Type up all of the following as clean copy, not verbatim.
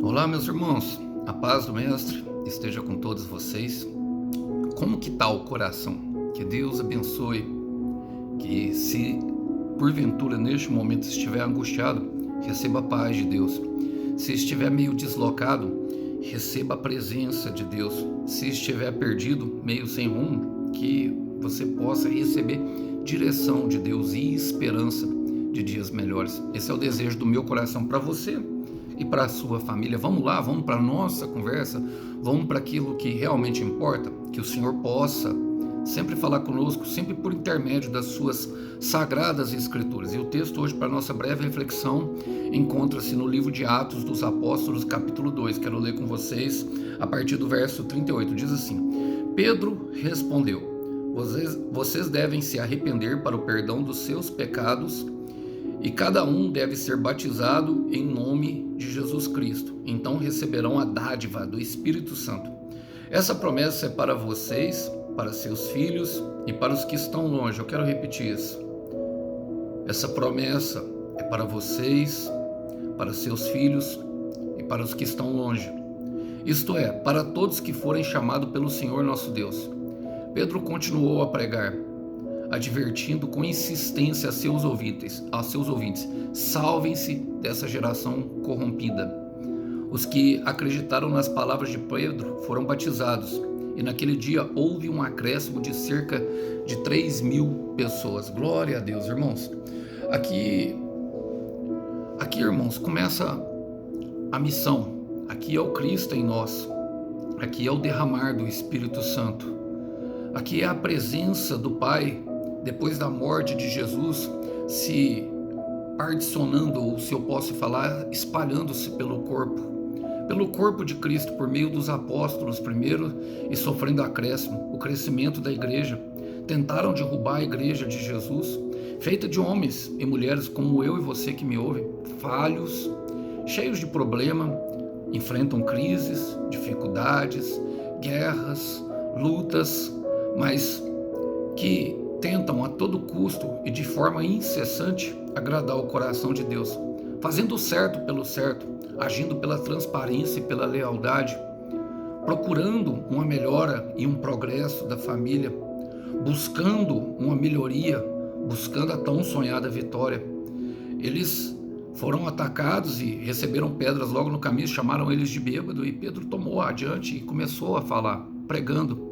Olá, meus irmãos, a paz do Mestre esteja com todos vocês. Como que está o coração? Que Deus abençoe, que se porventura neste momento estiver angustiado, receba a paz de Deus. Se estiver meio deslocado, receba a presença de Deus. Se estiver perdido, meio sem rumo, que você possa receber direção de Deus e esperança de dias melhores. Esse é o desejo do meu coração para você e para a sua família. Vamos lá, vamos para a nossa conversa, vamos para aquilo que realmente importa, que o Senhor possa sempre falar conosco, sempre por intermédio das suas sagradas escrituras. E o texto hoje para a nossa breve reflexão encontra-se no livro de Atos dos Apóstolos, capítulo 2. Quero ler com vocês a partir do verso 38. Diz assim: Pedro respondeu: vocês devem se arrepender para o perdão dos seus pecados, e cada um deve ser batizado em nome de Jesus Cristo. Então receberão a dádiva do Espírito Santo. Essa promessa é para vocês, para seus filhos e para os que estão longe. Eu quero repetir isso. Essa promessa é para vocês, para seus filhos e para os que estão longe. Isto é, para todos que forem chamados pelo Senhor nosso Deus. Pedro continuou a pregar, advertindo com insistência a seus ouvintes: salvem-se dessa geração corrompida. Os que acreditaram nas palavras de Pedro foram batizados, e naquele dia houve um acréscimo de cerca de 3.000 pessoas. Glória a Deus, irmãos. Aqui, irmãos, começa a missão. Aqui é o Cristo em nós. Aqui é o derramar do Espírito Santo. Aqui é a presença do Pai depois da morte de Jesus se particionando, ou se eu posso falar, espalhando-se pelo corpo de Cristo, por meio dos apóstolos primeiro, e sofrendo acréscimo, o crescimento da igreja. Tentaram derrubar a igreja de Jesus, feita de homens e mulheres como eu e você que me ouve, falhos, cheios de problema, enfrentam crises, dificuldades, guerras, lutas, mas que tentam a todo custo e de forma incessante agradar o coração de Deus, fazendo o certo pelo certo, agindo pela transparência e pela lealdade, procurando uma melhora e um progresso da família, buscando uma melhoria, buscando a tão sonhada vitória. Eles foram atacados e receberam pedras logo no caminho, chamaram eles de bêbado, e Pedro tomou adiante e começou a falar, pregando.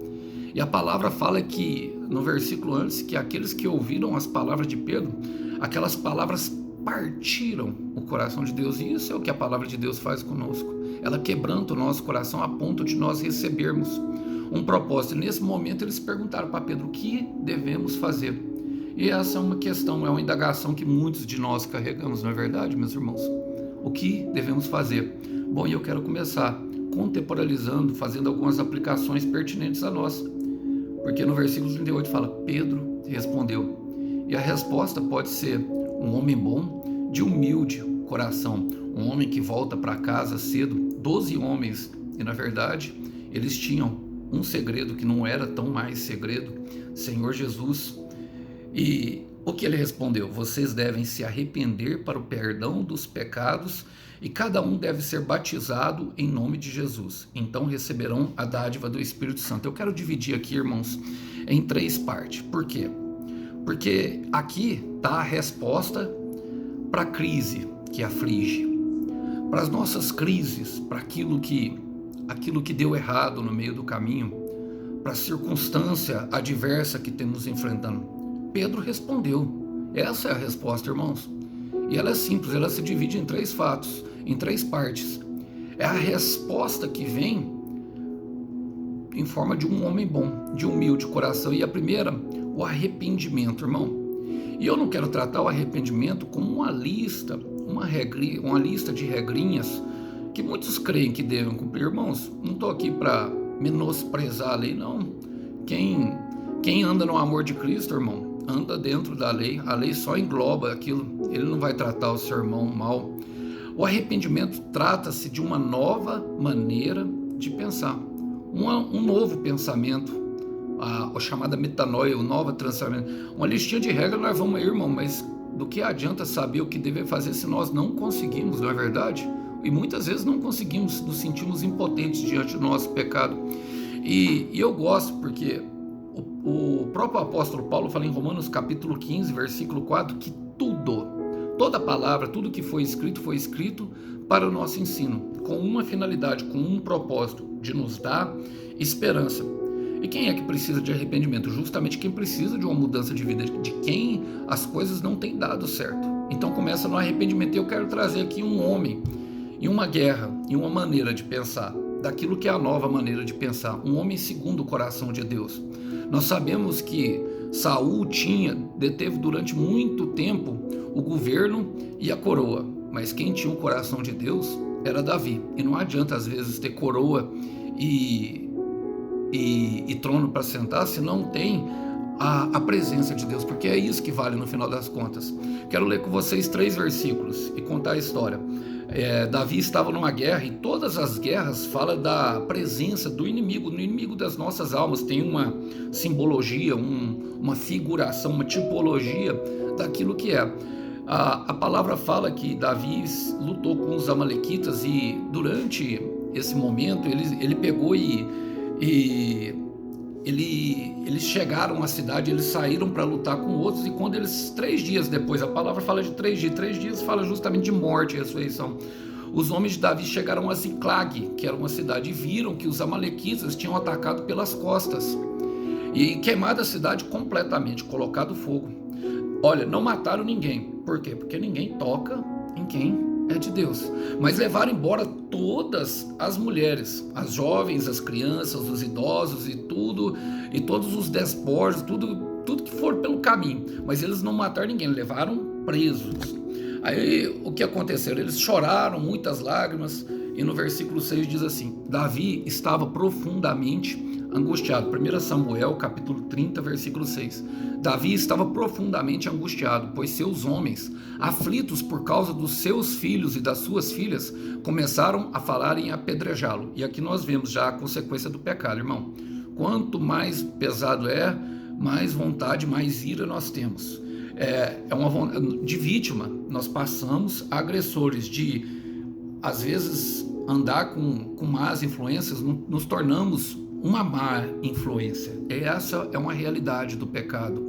E a palavra fala que, no versículo antes, que aqueles que ouviram as palavras de Pedro, aquelas palavras partiram o coração de Deus. E isso é o que a palavra de Deus faz conosco. Ela quebranta o nosso coração a ponto de nós recebermos um propósito. E nesse momento eles perguntaram para Pedro: o que devemos fazer? E essa é uma questão, é uma indagação que muitos de nós carregamos, não é verdade, meus irmãos? O que devemos fazer? Bom, e eu quero começar contemporalizando, fazendo algumas aplicações pertinentes a nós. Porque no versículo 38 fala: Pedro respondeu. E a resposta pode ser um homem bom, de humilde coração, um homem que volta para casa cedo. 12 homens, e na verdade eles tinham um segredo que não era tão mais segredo: Senhor Jesus. E o que ele respondeu? Vocês devem se arrepender para o perdão dos pecados, e cada um deve ser batizado em nome de Jesus. Então receberão a dádiva do Espírito Santo. Eu quero dividir aqui, irmãos, em 3 partes. Por quê? Porque aqui está a resposta para a crise que aflige, para as nossas crises, para aquilo que deu errado no meio do caminho, para a circunstância adversa que temos enfrentando. Pedro respondeu. Essa é a resposta, irmãos. E ela é simples, ela se divide em 3 fatos, em 3 partes. É a resposta que vem em forma de um homem bom, de humilde coração. E a primeira, o arrependimento, irmão. E eu não quero tratar o arrependimento como uma lista de regrinhas que muitos creem que devem cumprir. Irmãos, não estou aqui para menosprezar a lei, não. Quem anda no amor de Cristo, irmão, anda dentro da lei. A lei só engloba aquilo. Ele não vai tratar o seu irmão mal. O arrependimento trata-se de uma nova maneira de pensar, um novo pensamento, a chamada metanoia, o novo transformação. Uma listinha de regras nós vamos aí, irmão, mas do que adianta saber o que deve fazer se nós não conseguimos, não é verdade? e muitas vezes não conseguimos, nos sentimos impotentes diante do nosso pecado. E eu gosto porque o próprio apóstolo Paulo fala em Romanos capítulo 15, versículo 4, que toda palavra, tudo que foi escrito para o nosso ensino, com uma finalidade, com um propósito, de nos dar esperança. E quem é que precisa de arrependimento? Justamente quem precisa de uma mudança de vida, de quem as coisas não têm dado certo. Então começa no arrependimento. E eu quero trazer aqui um homem, em uma guerra, em uma maneira de pensar, daquilo que é a nova maneira de pensar, um homem segundo o coração de Deus. Nós sabemos que Saul deteve durante muito tempo o governo e a coroa, mas quem tinha o coração de Deus era Davi. E não adianta às vezes ter coroa e trono para sentar se não tem a presença de Deus, porque é isso que vale no final das contas. Quero ler com vocês 3 versículos e contar a história. Davi estava numa guerra, e todas as guerras falam da presença do inimigo, no inimigo das nossas almas. Tem uma simbologia, uma figuração, uma tipologia daquilo que é. A palavra fala que Davi lutou com os amalequitas, e durante esse momento ele pegou eles chegaram à cidade, eles saíram para lutar com outros, e quando eles, 3 dias depois, a palavra fala de 3 dias fala justamente de morte e ressurreição. Os homens de Davi chegaram a Ziclag, que era uma cidade, e viram que os amalequitas tinham atacado pelas costas e queimado a cidade completamente, colocado fogo. Olha, não mataram ninguém. Por quê? Porque ninguém toca em quem é de Deus. Mas levaram embora todas as mulheres, as jovens, as crianças, os idosos e todos os despojos, tudo que for pelo caminho. Mas eles não mataram ninguém, levaram presos. Aí o que aconteceu? Eles choraram, muitas lágrimas, e no versículo 6 diz assim: Davi estava profundamente angustiado. 1 Samuel capítulo 30, versículo 6. Davi estava profundamente angustiado, pois seus homens, aflitos por causa dos seus filhos e das suas filhas, começaram a falar em apedrejá-lo. E aqui nós vemos já a consequência do pecado, irmão. Quanto mais pesado mais vontade, mais ira nós temos. É uma vontade de vítima. Nós passamos a agressores, de às vezes andar com más influências, nos tornamos uma má influência. Essa é uma realidade do pecado,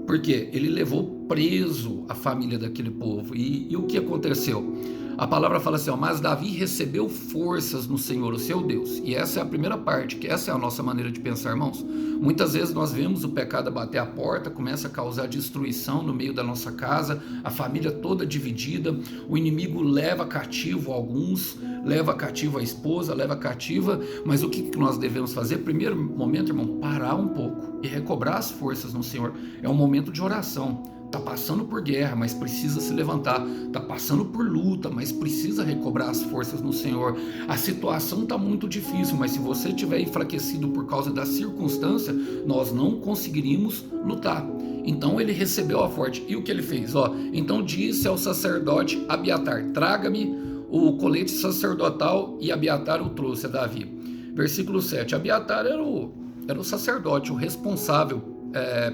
porque ele levou preso a família daquele povo. E o que aconteceu? A palavra fala assim, mas Davi recebeu forças no Senhor, o seu Deus. E essa é a primeira parte, que essa é a nossa maneira de pensar, irmãos. Muitas vezes nós vemos o pecado bater a porta, começa a causar destruição no meio da nossa casa, a família toda dividida, o inimigo leva cativo alguns, leva cativo a esposa, leva cativa, mas o que nós devemos fazer? Primeiro momento, irmão, parar um pouco e recobrar as forças no Senhor. É um momento de oração. Está passando por guerra, mas precisa se levantar. Está passando por luta, mas precisa recobrar as forças no Senhor. A situação está muito difícil, mas se você estiver enfraquecido por causa da circunstância, nós não conseguiríamos lutar. Então ele recebeu a forte. E o que ele fez? Então disse ao sacerdote Abiatar: traga-me o colete sacerdotal, e Abiatar o trouxe a Davi. Versículo 7. Abiatar era o sacerdote, o responsável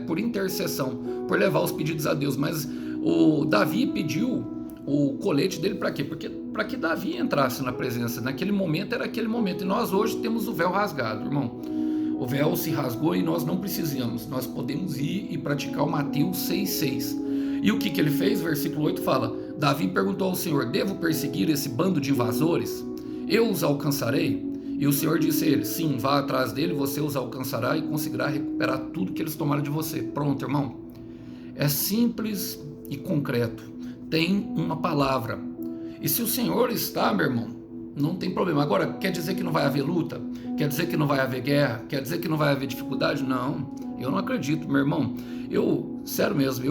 por intercessão, por levar os pedidos a Deus. Mas o Davi pediu o colete dele para quê? Porque para que Davi entrasse na presença. Naquele momento era aquele momento. E nós hoje temos o véu rasgado, irmão. O véu se rasgou e nós não precisamos. Nós podemos ir e praticar o Mateus 6,6. E o que ele fez? Versículo 8 fala: Davi perguntou ao Senhor: devo perseguir esse bando de invasores? Eu os alcançarei? E o Senhor disse a ele: sim, vá atrás dele, você os alcançará e conseguirá recuperar tudo que eles tomaram de você. Pronto, irmão. É simples e concreto. Tem uma palavra. E se o Senhor está, meu irmão, não tem problema. Agora, quer dizer que não vai haver luta? Quer dizer que não vai haver guerra? Quer dizer que não vai haver dificuldade? Não, eu não acredito, meu irmão. Sério mesmo,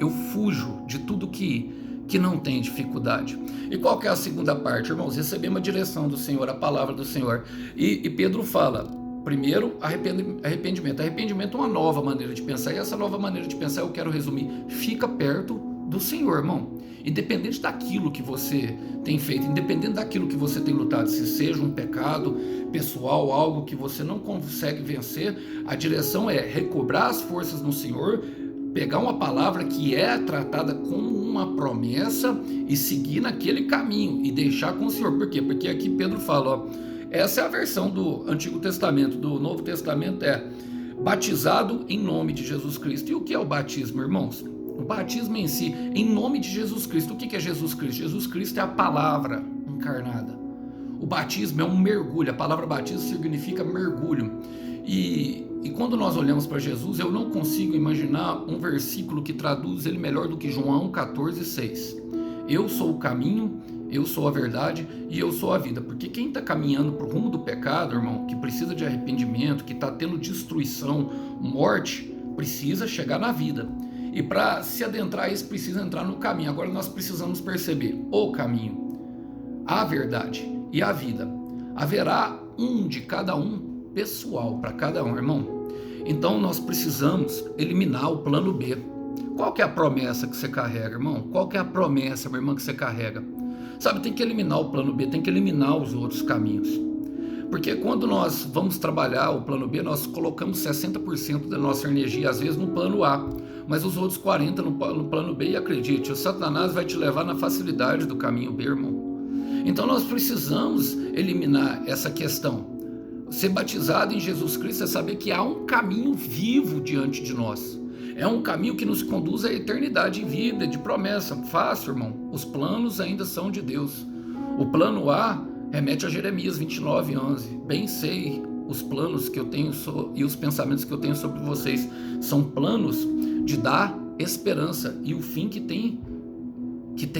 eu fujo de tudo que não tem dificuldade. E qual que é a segunda parte, irmãos? Recebemos a direção do Senhor, a palavra do Senhor. E Pedro fala, primeiro, arrependimento. Arrependimento é uma nova maneira de pensar, e essa nova maneira de pensar eu quero resumir: fica perto do Senhor, irmão. Independente daquilo que você tem feito, independente daquilo que você tem lutado, se seja um pecado pessoal, algo que você não consegue vencer, a direção é recobrar as forças no Senhor, pegar uma palavra que é tratada como uma promessa e seguir naquele caminho e deixar com o Senhor. Por quê? Porque aqui Pedro fala, ó, essa é a versão do Antigo Testamento. Do Novo Testamento é batizado em nome de Jesus Cristo. E o que é o batismo, irmãos? O batismo em si, em nome de Jesus Cristo. O que é Jesus Cristo? Jesus Cristo é a palavra encarnada. O batismo é um mergulho. A palavra batismo significa mergulho. E quando nós olhamos para Jesus, eu não consigo imaginar um versículo que traduz ele melhor do que João 14,6. Eu sou o caminho, eu sou a verdade e eu sou a vida. Porque quem está caminhando para o rumo do pecado, irmão, que precisa de arrependimento, que está tendo destruição, morte, precisa chegar na vida. E para se adentrar a isso, precisa entrar no caminho. Agora nós precisamos perceber o caminho, a verdade e a vida. Haverá um de cada um, pessoal para cada um, irmão. Então nós precisamos eliminar o plano B. Qual que é a promessa que você carrega, irmão? Qual que é a promessa, minha irmã, que você carrega? Sabe, tem que eliminar o plano B, tem que eliminar os outros caminhos. Porque quando nós vamos trabalhar o plano B, nós colocamos 60% da nossa energia, às vezes, no plano A, mas os outros 40% no plano B, e acredite, o Satanás vai te levar na facilidade do caminho B, irmão. Então nós precisamos eliminar essa questão. Ser batizado em Jesus Cristo é saber que há um caminho vivo diante de nós. É um caminho que nos conduz à eternidade de vida, de promessa. Fácil, irmão. Os planos ainda são de Deus. O plano A remete a Jeremias 29:11. Bem sei os planos que eu tenho e os pensamentos que eu tenho sobre vocês. São planos de dar esperança e o fim que tem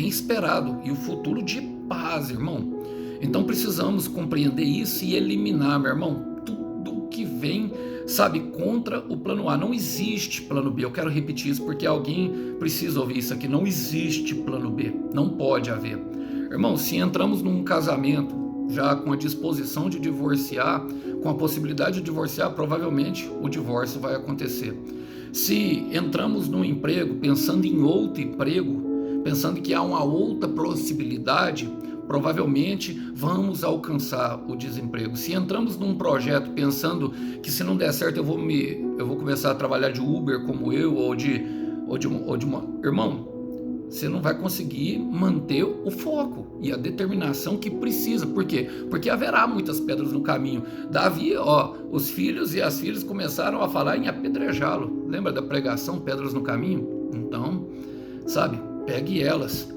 esperado e o futuro de paz, irmão. Então precisamos compreender isso e eliminar, meu irmão, tudo que vem, sabe, contra o plano A. Não existe plano B. Eu quero repetir isso porque alguém precisa ouvir isso aqui. Não existe plano B. Não pode haver. Irmão, se entramos num casamento já com a disposição de divorciar, com a possibilidade de divorciar, provavelmente o divórcio vai acontecer. Se entramos num emprego pensando em outro emprego, pensando que há uma outra possibilidade, provavelmente vamos alcançar o desemprego. Se entramos num projeto pensando que se não der certo eu vou começar a trabalhar de Uber como eu, ou de uma... Irmão, você não vai conseguir manter o foco e a determinação que precisa. Por quê? Porque haverá muitas pedras no caminho. Davi, os filhos e as filhas começaram a falar em apedrejá-lo. Lembra da pregação, pedras no caminho? Então, sabe, pegue elas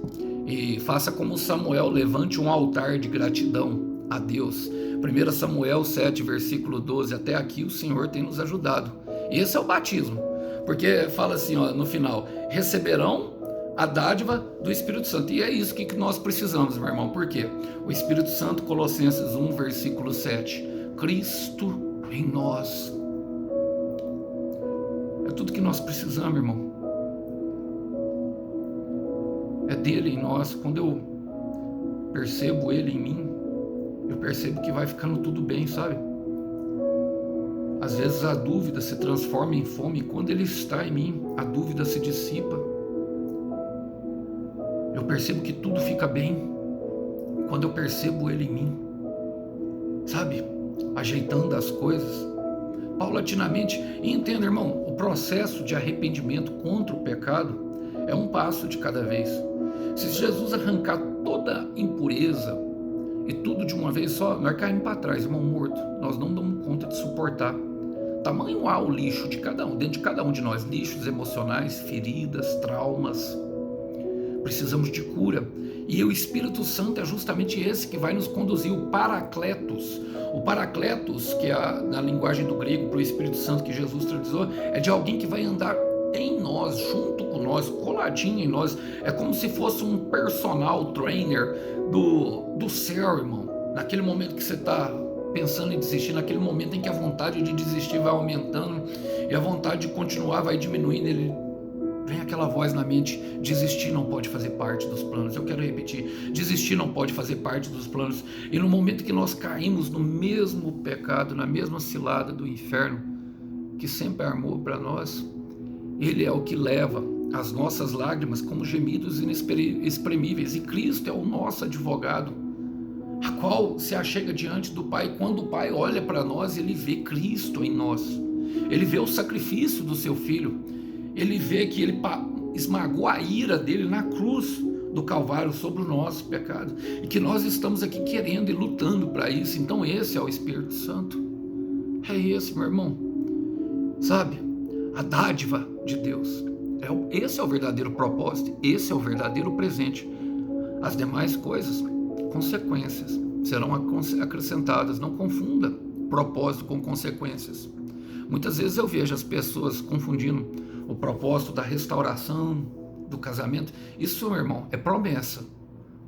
e faça como Samuel, levante um altar de gratidão a Deus. 1 Samuel 7, versículo 12, até aqui o Senhor tem nos ajudado. Esse é o batismo, porque fala assim, no final, receberão a dádiva do Espírito Santo. E é isso que nós precisamos, meu irmão. Por quê? O Espírito Santo, Colossenses 1, versículo 7, Cristo em nós. É tudo que nós precisamos, irmão. É dele em nós. Quando eu percebo ele em mim, eu percebo que vai ficando tudo bem, sabe? Às vezes a dúvida se transforma em fome. Quando ele está em mim, a dúvida se dissipa. Eu percebo que tudo fica bem quando eu percebo ele em mim, sabe? Ajeitando as coisas paulatinamente. E entenda, irmão, o processo de arrependimento contra o pecado é um passo de cada vez. Se Jesus arrancar toda impureza e tudo de uma vez só, nós caímos para trás, irmão, morto. Nós não damos conta de suportar. Tamanho há o lixo de cada um, dentro de cada um de nós, lixos emocionais, feridas, traumas. Precisamos de cura. E o Espírito Santo é justamente esse que vai nos conduzir, o Paracletos. O Paracletos, que é na linguagem do grego para o Espírito Santo que Jesus traduziu, é de alguém que vai andar em nós, junto com nós, coladinho em nós. É como se fosse um personal trainer do céu, irmão. Naquele momento que você está pensando em desistir, naquele momento em que a vontade de desistir vai aumentando e a vontade de continuar vai diminuindo, vem aquela voz na mente: desistir não pode fazer parte dos planos. Eu quero repetir: desistir não pode fazer parte dos planos. E no momento que nós caímos no mesmo pecado, na mesma cilada do inferno, que sempre armou para nós, ele é o que leva as nossas lágrimas como gemidos inexprimíveis. E Cristo é o nosso advogado, a qual se achega diante do Pai. Quando o Pai olha para nós, ele vê Cristo em nós. Ele vê o sacrifício do seu Filho. ele vê que ele esmagou a ira dele na cruz do Calvário sobre o nosso pecado, e que nós estamos aqui querendo e lutando para isso. Então esse é o Espírito Santo, é esse, meu irmão, sabe, a dádiva de Deus, esse é o verdadeiro propósito, esse é o verdadeiro presente. As demais coisas, consequências, serão acrescentadas. Não confunda propósito com consequências. Muitas vezes eu vejo as pessoas confundindo o propósito da restauração do casamento. Isso, meu irmão, é promessa.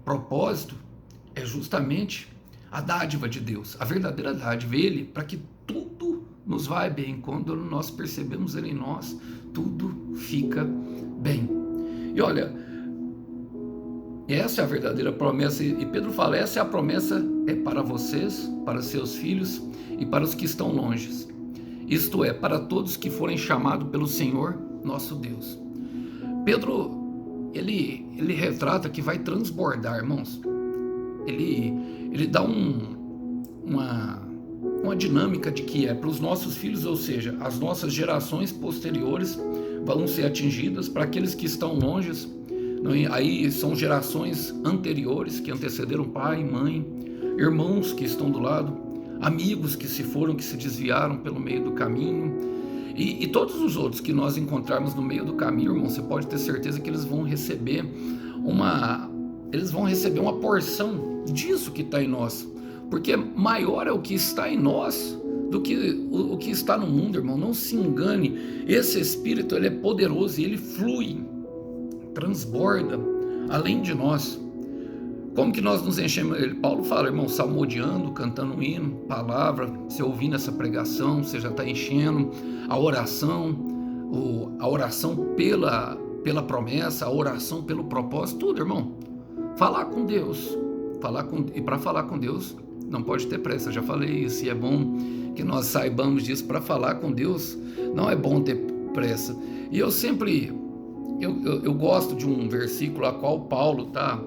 Propósito é justamente a dádiva de Deus, a verdadeira dádiva, Ele, para que tudo nos vai bem. Quando nós percebemos Ele em nós, tudo fica bem. E olha, essa é a verdadeira promessa, e Pedro fala, essa é a promessa, é para vocês, para seus filhos e para os que estão longe, isto é, para todos que forem chamados pelo Senhor nosso Deus. Pedro, ele retrata que vai transbordar, irmãos. Ele dá uma dinâmica de que é para os nossos filhos, ou seja, as nossas gerações posteriores vão ser atingidas, para aqueles que estão longe, aí são gerações anteriores que antecederam pai, mãe, irmãos que estão do lado, amigos que se foram, que se desviaram pelo meio do caminho, e todos os outros que nós encontrarmos no meio do caminho, irmão, você pode ter certeza que eles vão receber uma porção disso que está em nós, porque maior é o que está em nós do que o que está no mundo, irmão. Não se engane, esse Espírito, ele é poderoso e ele flui, transborda além de nós. Como que nós nos enchemos? Paulo fala, irmão, salmodiando, cantando um hino, palavra, você ouvindo essa pregação, você já está enchendo. A oração pela promessa, a oração pelo propósito, tudo, irmão. Falar com Deus, e para falar com Deus não pode ter pressa, eu já falei isso, e é bom que nós saibamos disso. Para falar com Deus não é bom ter pressa. E eu sempre gosto de um versículo a qual Paulo está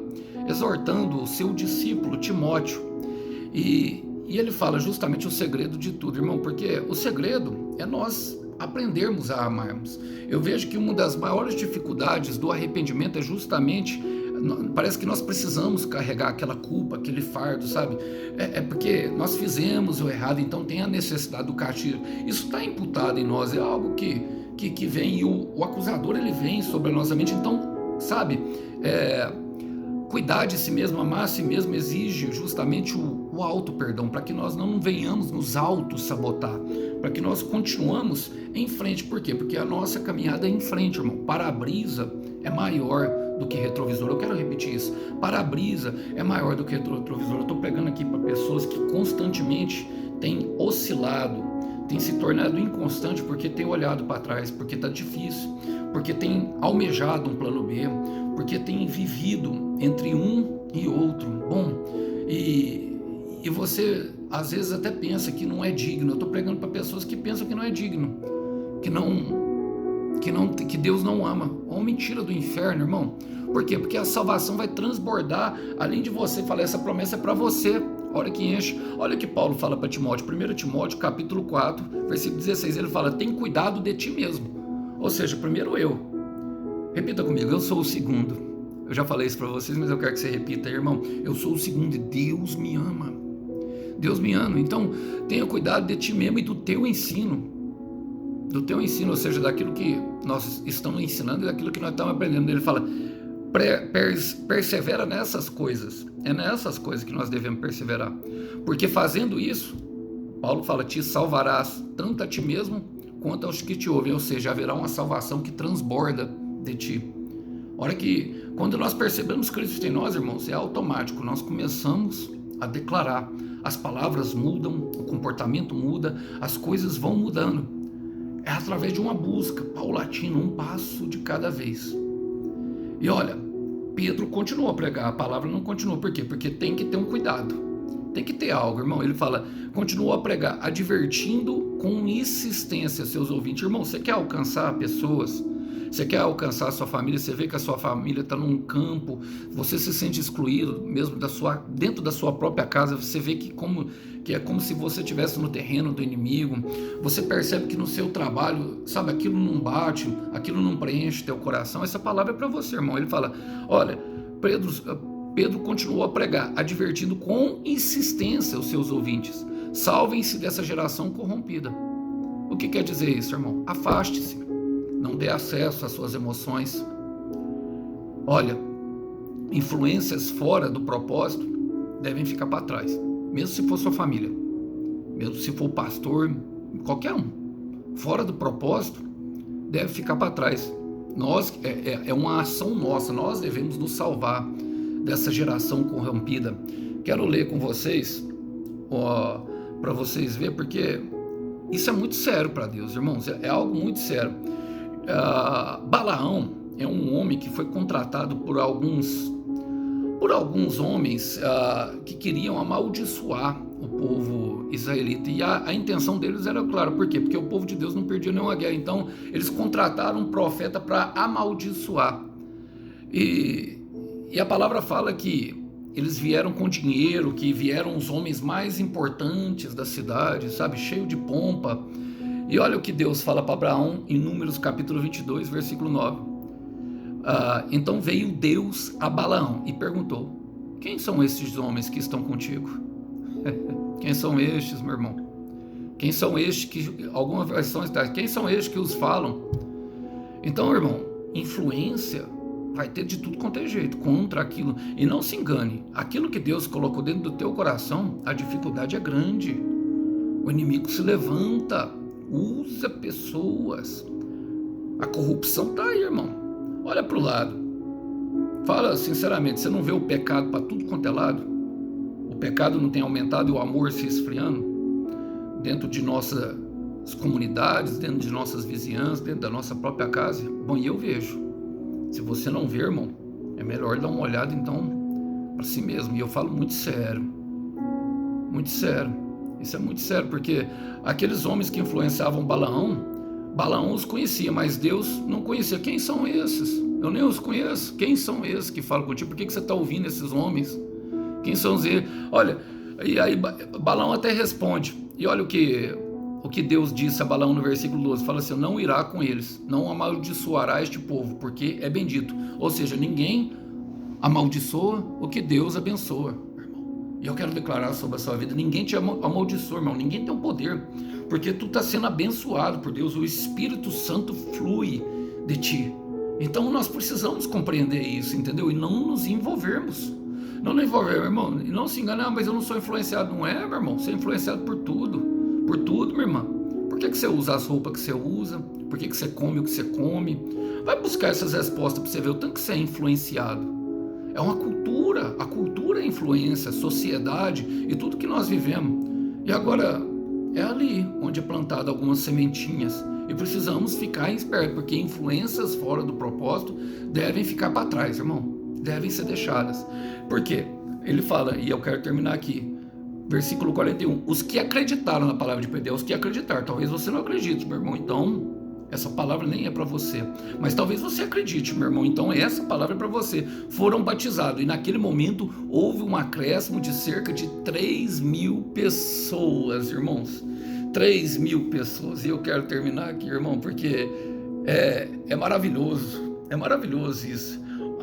exortando o seu discípulo Timóteo, e ele fala justamente o segredo de tudo, irmão, porque o segredo é nós aprendermos a amarmos. Eu vejo que uma das maiores dificuldades do arrependimento é justamente, parece que nós precisamos carregar aquela culpa, aquele fardo, sabe? É porque nós fizemos o errado, então tem a necessidade do castigo. Isso está imputado em nós, é algo que vem, e o acusador, ele vem sobre a nossa mente. Então, sabe, cuidar de si mesmo, amar a si mesmo, exige justamente o auto-perdão, para que nós não venhamos nos auto-sabotar, para que nós continuamos em frente. Por quê? Porque a nossa caminhada é em frente, irmão. Para-brisa é maior do que retrovisor. Eu quero repetir isso. Para-brisa é maior do que retrovisor. Eu estou pregando aqui para pessoas que constantemente têm oscilado, têm se tornado inconstante porque têm olhado para trás, porque está difícil, porque têm almejado um plano B, porque têm vivido entre um e outro. Bom, e você às vezes até pensa que não é digno. Eu estou pregando para pessoas que pensam que não é digno, que Deus não ama. Uma mentira do inferno, irmão. Por quê? Porque a salvação vai transbordar além de você. Fala, essa promessa é para você. Olha que enche. Olha o que Paulo fala para Timóteo, 1 Timóteo capítulo 4, versículo 16, ele fala, tem cuidado de ti mesmo. Ou seja, primeiro eu. Repita comigo, eu sou o segundo. Eu já falei isso para vocês, mas eu quero que você repita, irmão. Eu sou o segundo e Deus me ama. Deus me ama. Então, tenha cuidado de ti mesmo e do teu ensino. Do teu ensino, ou seja, daquilo que nós estamos ensinando e daquilo que nós estamos aprendendo. Ele fala, persevera nessas coisas. É nessas coisas que nós devemos perseverar. Porque fazendo isso, Paulo fala, te salvarás tanto a ti mesmo quanto aos que te ouvem. Ou seja, haverá uma salvação que transborda de ti. Olha que quando nós percebemos Cristo em nós, irmãos, é automático. Nós começamos a declarar. As palavras mudam, o comportamento muda, as coisas vão mudando. É através de uma busca paulatina, um passo de cada vez. E olha, Pedro continuou a pregar, a palavra não continuou. Por quê? Porque tem que ter um cuidado, tem que ter algo, irmão. Ele fala, continuou a pregar, advertindo com insistência seus ouvintes. Irmão, você quer alcançar pessoas Você quer alcançar a sua família, você vê que a sua família está num campo, você se sente excluído mesmo dentro da sua própria casa, você vê que é como se você estivesse no terreno do inimigo, você percebe que no seu trabalho, sabe, aquilo não bate, aquilo não preenche teu coração. Essa palavra é para você, irmão. Ele fala, olha, Pedro continuou a pregar, advertindo com insistência os seus ouvintes: salvem-se dessa geração corrompida. O que quer dizer isso, irmão? Afaste-se, não dê acesso às suas emoções. Olha, influências fora do propósito devem ficar para trás, mesmo se for sua família, mesmo se for pastor, qualquer um. Fora do propósito deve ficar para trás. Nós, é uma ação nossa, nós devemos nos salvar dessa geração corrompida. Quero ler com vocês, para vocês verem, porque isso é muito sério para Deus, irmãos, é algo muito sério. Balaão é um homem que foi contratado por alguns homens que queriam amaldiçoar o povo israelita, e a intenção deles era clara. Por quê? Porque o povo de Deus não perdia nenhuma guerra, então eles contrataram um profeta para amaldiçoar, e a palavra fala que eles vieram com dinheiro, que vieram os homens mais importantes da cidade, sabe, cheio de pompa. E olha o que Deus fala para Abraão em Números capítulo 22, versículo 9. Então veio Deus a Balaão e perguntou: quem são estes homens que estão contigo? Quem são estes, meu irmão? Quem são estes que, alguma versão está, quem são estes que os falam? Então, irmão, influência vai ter de tudo quanto é jeito contra aquilo. E não se engane, aquilo que Deus colocou dentro do teu coração, a dificuldade é grande. O inimigo se levanta, usa pessoas. A corrupção tá aí, irmão. Olha pro lado. Fala sinceramente, você não vê o pecado para tudo quanto é lado? O pecado não tem aumentado e o amor se esfriando dentro de nossas comunidades, dentro de nossas vizinhanças, dentro da nossa própria casa? Bom, e eu vejo. Se você não vê, irmão, é melhor dar uma olhada então para si mesmo. E eu falo muito sério, muito sério. Isso é muito sério, porque aqueles homens que influenciavam Balaão os conhecia, mas Deus não conhecia. Quem são esses? Eu nem os conheço. Quem são esses que falam contigo? Por que você está ouvindo esses homens? Quem são os... Olha, e aí Balaão até responde. E olha o que Deus disse a Balaão no versículo 12, fala assim: não irá com eles, não amaldiçoará este povo, porque é bendito. Ou seja, ninguém amaldiçoa o que Deus abençoa, irmão. E eu quero declarar sobre a sua vida: ninguém te amaldiçoa, irmão, ninguém tem um poder, porque tu está sendo abençoado por Deus, o Espírito Santo flui de ti. Então nós precisamos compreender isso, entendeu? E não nos envolvermos. Não nos envolvermos, irmão, e não se engane: mas eu não sou influenciado. Não é, meu irmão, você é influenciado por tudo. Por tudo, minha irmã. Por que você usa as roupas que você usa? Por que você come o que você come? Vai buscar essas respostas para você ver o tanto que você é influenciado. É uma cultura, a cultura é influência, sociedade e tudo que nós vivemos. E agora é ali onde é plantada algumas sementinhas. E precisamos ficar espertos, porque influências fora do propósito devem ficar para trás, irmão. Devem ser deixadas. Por quê? Ele fala, e eu quero terminar aqui, versículo 41, os que acreditaram na palavra de Pedro, os que acreditaram. Talvez você não acredite, meu irmão, então essa palavra nem é para você. Mas talvez você acredite, meu irmão, então essa palavra é para você. Foram batizados, e naquele momento houve um acréscimo de cerca de 3.000 pessoas, irmãos. 3.000 pessoas. E eu quero terminar aqui, irmão, porque é maravilhoso isso.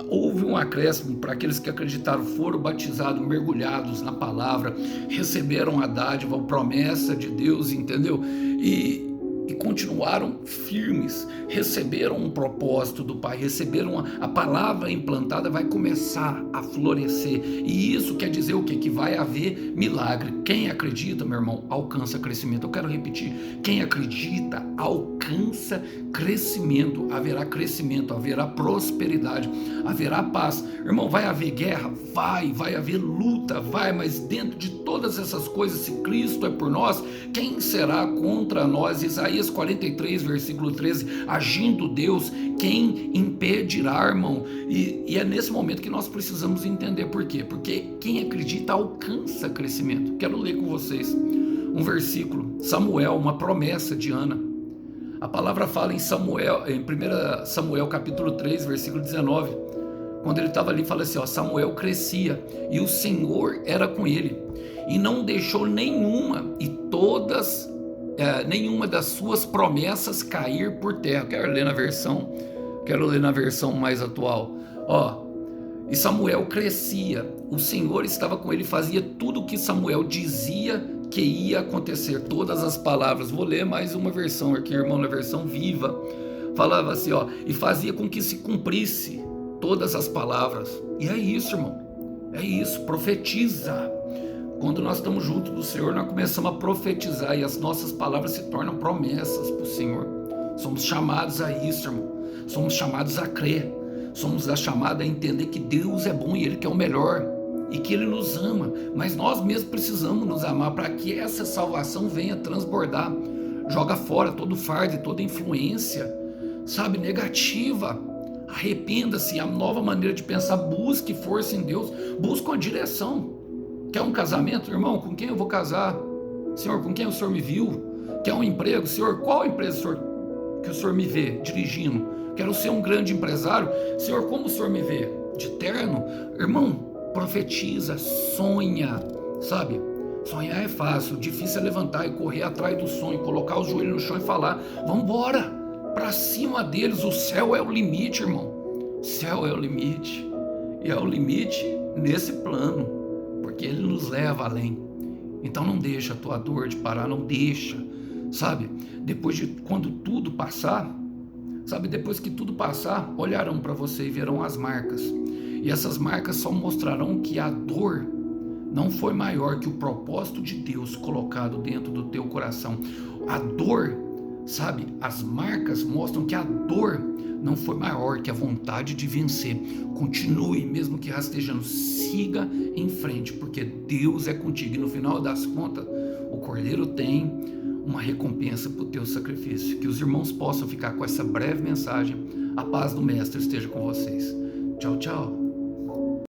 Houve um acréscimo para aqueles que acreditaram, foram batizados, mergulhados na palavra, receberam a dádiva, a promessa de Deus, entendeu? E continuaram firmes, receberam um propósito do Pai, receberam a palavra implantada, vai começar a florescer. E isso quer dizer o quê? Que vai haver milagre. Quem acredita, meu irmão, alcança crescimento. Eu quero repetir: quem acredita alcança crescimento. Haverá prosperidade, haverá paz. Irmão, vai haver guerra? Vai haver luta? Vai, mas dentro de todas essas coisas, se Cristo é por nós, quem será contra nós? Isaías 43, versículo 13, agindo Deus, quem impedirá, irmão? E é nesse momento que nós precisamos entender por quê? Porque quem acredita alcança crescimento. Quero ler com vocês um versículo, Samuel, uma promessa de Ana. A palavra fala em Samuel, em 1 Samuel capítulo 3, versículo 19, quando ele estava ali, fala assim, ó, Samuel crescia e o Senhor era com ele, e não deixou nenhuma das suas promessas cair por terra. Quero ler na versão mais atual. Ó, e Samuel crescia, o Senhor estava com ele, fazia tudo o que Samuel dizia que ia acontecer, todas as palavras. Vou ler mais uma versão aqui, irmão, na versão viva. Falava assim, ó, e fazia com que se cumprisse todas as palavras. E é isso, irmão, é isso, profetiza. Quando nós estamos juntos do Senhor, nós começamos a profetizar e as nossas palavras se tornam promessas para o Senhor. Somos chamados a isso, irmão, somos chamados a crer, somos chamados a entender que Deus é bom e Ele quer o melhor, e que Ele nos ama, mas nós mesmos precisamos nos amar para que essa salvação venha transbordar. Joga fora todo fardo e toda influência, sabe, negativa. Arrependa-se, a nova maneira de pensar, busque força em Deus, busque uma direção. Quer um casamento, irmão? Com quem eu vou casar? Senhor, com quem o Senhor me viu? Quer um emprego? Senhor, qual empresa, Senhor, que o Senhor me vê dirigindo? Quero ser um grande empresário. Senhor, como o Senhor me vê? De terno? Irmão, profetiza, sonha, sabe? Sonhar é fácil, difícil é levantar e correr atrás do sonho, colocar os joelhos no chão e falar, vamos embora, para cima deles. O céu é o limite, irmão. O céu é o limite, e é o limite nesse plano, porque Ele nos leva além. Então não deixa a tua dor de parar, não deixa, sabe? Quando tudo passar, sabe? Depois que tudo passar, olharão para você e verão as marcas. E essas marcas só mostrarão que a dor não foi maior que o propósito de Deus colocado dentro do teu coração. A dor, sabe? As marcas mostram que a dor não foi maior que a vontade de vencer. Continue, mesmo que rastejando, siga em frente, porque Deus é contigo. E no final das contas, o Cordeiro tem uma recompensa para o teu sacrifício. Que os irmãos possam ficar com essa breve mensagem. A paz do Mestre esteja com vocês. Tchau, tchau.